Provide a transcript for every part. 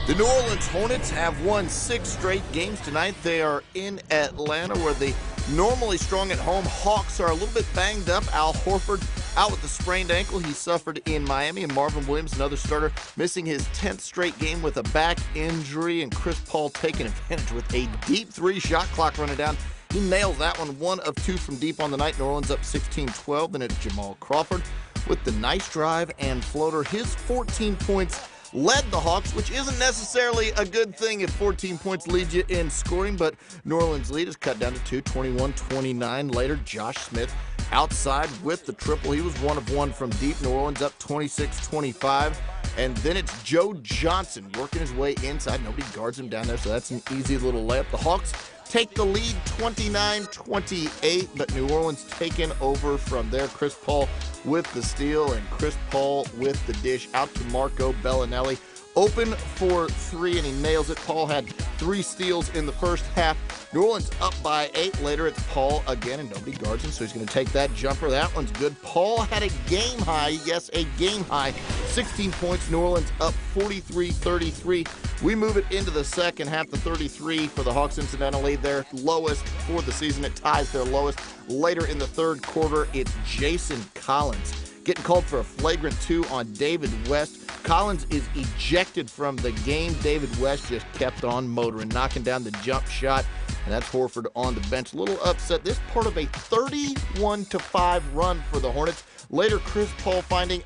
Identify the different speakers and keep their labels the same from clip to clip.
Speaker 1: The New Orleans Hornets have won 6 straight games tonight. They are in Atlanta, where the normally strong at home Hawks are a little bit banged up. Al Horford out with the sprained ankle he suffered in Miami, and Marvin Williams, another starter, missing his 10th straight game with a back injury, and Chris Paul taking advantage with a deep three, shot clock running down. He nails that one of 2 from deep on the night. New Orleans up 16-12. Then it's Jamal Crawford with the nice drive and floater. His 14 points led the Hawks, which isn't necessarily a good thing if 14 points lead you in scoring, but New Orleans' lead is cut down to 2, 21-29. Later, Josh Smith outside with the triple. He was 1 of 1 from deep. New Orleans up 26-25. And then it's Joe Johnson working his way inside. Nobody guards him down there, so that's an easy little layup. The Hawks take the lead 29-28, but New Orleans taking over from there. Chris Paul with the steal, and Chris Paul with the dish out to Marco Bellinelli. Open for 3, and he nails it. Paul had 3 steals in the first half. New Orleans up by 8. Later, it's Paul again, and nobody guards him, so he's going to take that jumper. That one's good. Paul had a game high, yes, a game high, 16 points. New Orleans up 43-33. We move it into the second half. The 33 for the Hawks, incidentally, their lowest for the season. It ties their lowest. Later in the third quarter, it's Jason Collins getting called for a flagrant 2 on David West. Collins is ejected from the game. David West just kept on motoring, knocking down the jump shot, and that's Horford on the bench. A little upset. This part of a 31-5 run for the Hornets. Later, Chris Paul finding,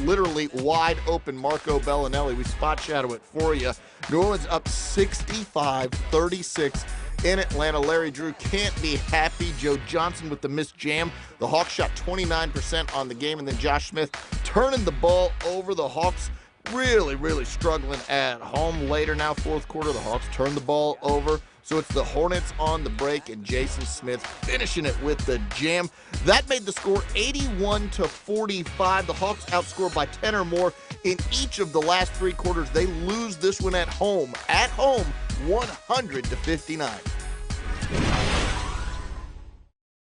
Speaker 1: literally wide open Marco Bellinelli. We spot shadow it for you. New Orleans up 65-36. In Atlanta, Larry Drew can't be happy. Joe Johnson with the missed jam. The Hawks shot 29% on the game, and then Josh Smith turning the ball over. The Hawks really struggling at home. Later now, fourth quarter, the Hawks turn the ball over. So it's the Hornets on the break, and Jason Smith finishing it with the jam. That made the score 81-45. The Hawks outscored by 10 or more in each of the last 3 quarters. They lose this one at home, 100-59.